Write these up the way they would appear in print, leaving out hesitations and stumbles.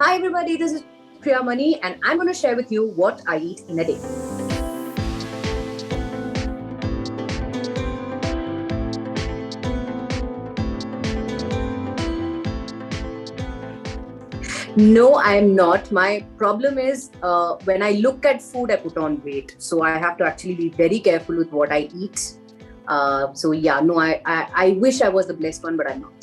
Hi everybody, this is Priya Mani and I'm going to share with you what I eat in a day. No, I am not. My problem is when I look at food, I put on weight. So I have to actually be very careful with what I eat. I wish I was the blessed one, but I'm not.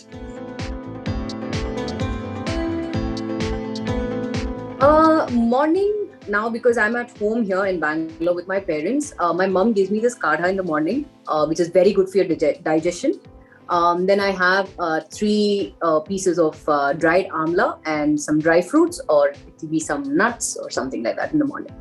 Morning now, because I'm at home here in Bangalore with my parents. My mom gives me this kadha in the morning, which is very good for your digestion. Then I have three pieces of dried amla and some dry fruits, or it could be some nuts or something like that in the morning.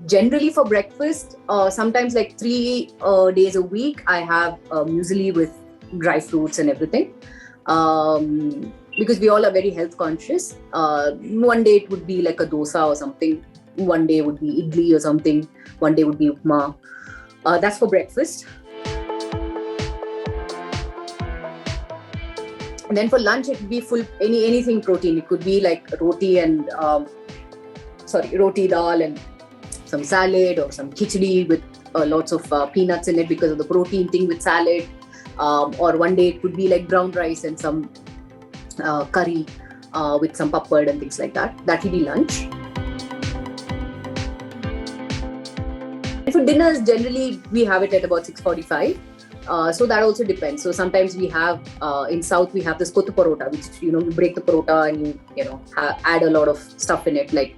Generally for breakfast, sometimes like 3 days a week, I have muesli with dry fruits and everything. Because we all are very health conscious. One day it would be like a dosa or something. One day would be idli or something. One day would be upma. That's for breakfast. And then for lunch, it would be anything protein. It could be like roti dal and some salad or some khichdi with lots of peanuts in it because of the protein thing with salad. Or one day it could be like brown rice and some curry with some papad and things like that. That will be lunch. And for dinners, generally we have it at about 6:45. So that also depends. So sometimes we have in South we have this kottu parota, which you break the parota and you add a lot of stuff in it. Like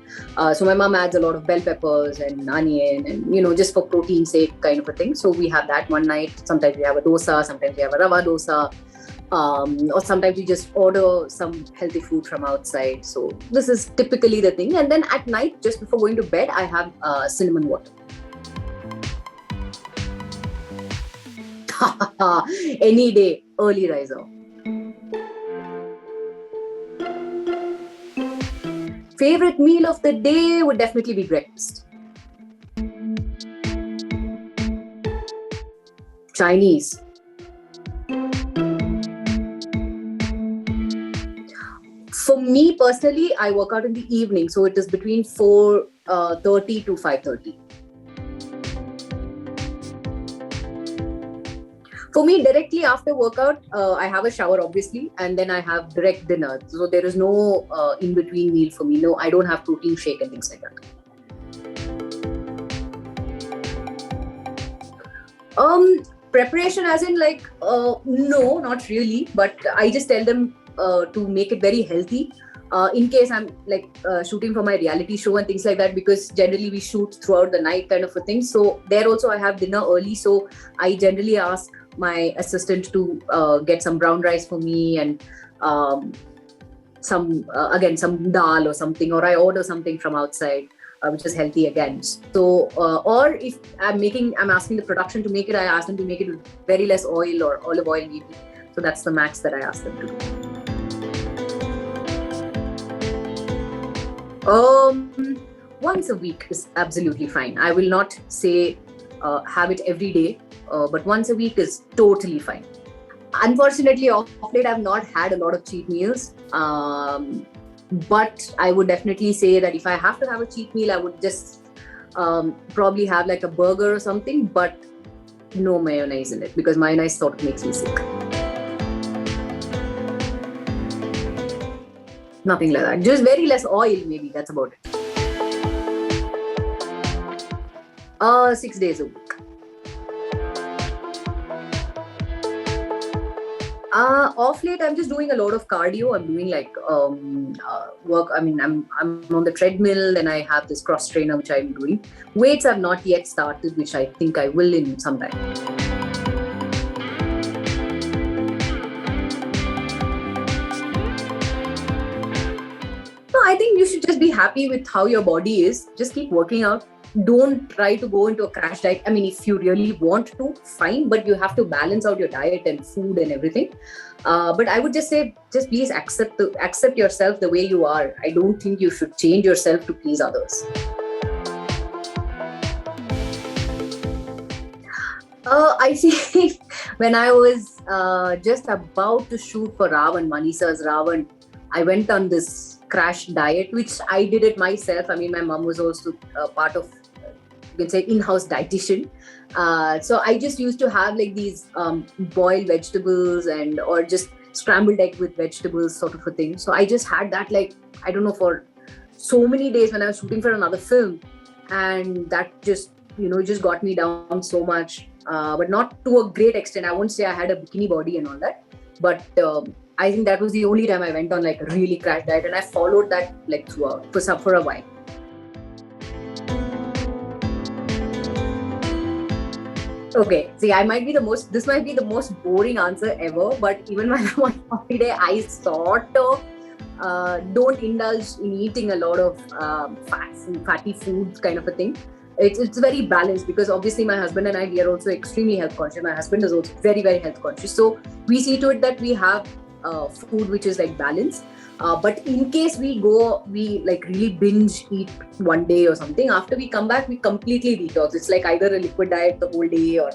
so, my mom adds a lot of bell peppers and onion, and just for protein's sake kind of a thing. So we have that one night. Sometimes we have a dosa. Sometimes we have a rava dosa. Or sometimes we just order some healthy food from outside. So this is typically the thing. And then at night, just before going to bed, I have cinnamon water. Any day, early riser. Favorite meal of the day would definitely be breakfast. Chinese. For me personally, I work out in the evening, so it is between 4:30 to 5:30. For me, directly after workout, I have a shower, obviously, and then I have direct dinner. So there is no in-between meal for me. No, I don't have protein shake and things like that. Preparation as in no, not really. But I just tell them to make it very healthy. In case I'm shooting for my reality show and things like that, because generally we shoot throughout the night kind of a thing. So there also I have dinner early. So I generally ask my assistant to get some brown rice for me and some dal or something, or I order something from outside which is healthy again. So or if I'm asking the production to make it, I ask them to make it with very less oil or olive oil maybe. So that's the max that I ask them to do. Once a week is absolutely fine. I will not say have it every day, but once a week is totally fine. Unfortunately, of late, I've not had a lot of cheat meals. But I would definitely say that if I have to have a cheat meal, I would just probably have like a burger or something, but no mayonnaise in it, because mayonnaise sort of makes me sick. Nothing like that. Just very less oil, maybe. That's about it. 6 days a week. Off late, I'm just doing a lot of cardio. I'm doing work. I mean, I'm on the treadmill, and I have this cross trainer which I'm doing. Weights I've not yet started, which I think I will in some time. No, I think you should just be happy with how your body is. Just keep working out. Don't try to go into a crash diet. I mean, if you really want to, fine, but you have to balance out your diet and food and everything. But I would just say, just please accept yourself the way you are. I don't think you should change yourself to please others. I see. When I was just about to shoot for Ravan, Manisa's Ravan, I went on this crash diet, which I did it myself. I mean, my mom was also part of, you can say, in-house dietitian. So I just used to have like these boiled vegetables and or just scrambled egg with vegetables sort of a thing. So I just had that, like, I don't know, for so many days when I was shooting for another film, and that just, just got me down so much, but not to a great extent. I won't say I had a bikini body and all that, but I think that was the only time I went on like a really crash diet, and I followed that like throughout for a while. Okay, see, this might be the most boring answer ever, but even when I'm on holiday, I sort of don't indulge in eating a lot of fatty foods kind of a thing. It's very balanced, because obviously my husband and I, we are also extremely health conscious. My husband is also very, very health conscious. So we see to it that we have food which is like balanced. But in case we like really binge eat one day or something, after we come back, we completely detox. It's like either a liquid diet the whole day, or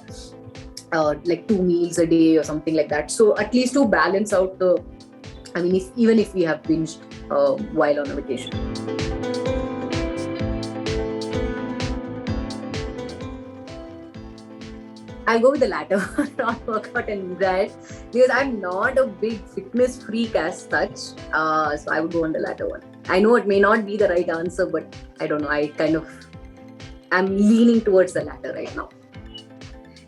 like 2 meals a day or something like that. So at least to balance out the, I mean, even if we have binged while on a vacation. I'll go with the latter, not workout and diet, because I'm not a big fitness freak as such. So I would go on the latter one. I know it may not be the right answer, but I don't know. I kind of am leaning towards the latter right now.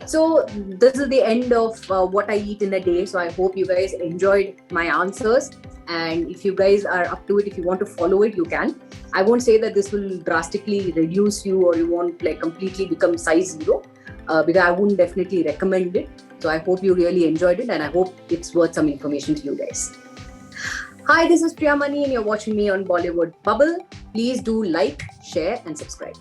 So this is the end of what I eat in a day. So I hope you guys enjoyed my answers. And if you guys are up to it, if you want to follow it, you can. I won't say that this will drastically reduce you or you won't like completely become size zero. Because I wouldn't definitely recommend it. So I hope you really enjoyed it, and I hope it's worth some information to you guys. Hi, this is Priya Mani, and you're watching me on Bollywood Bubble. Please do like, share, and subscribe.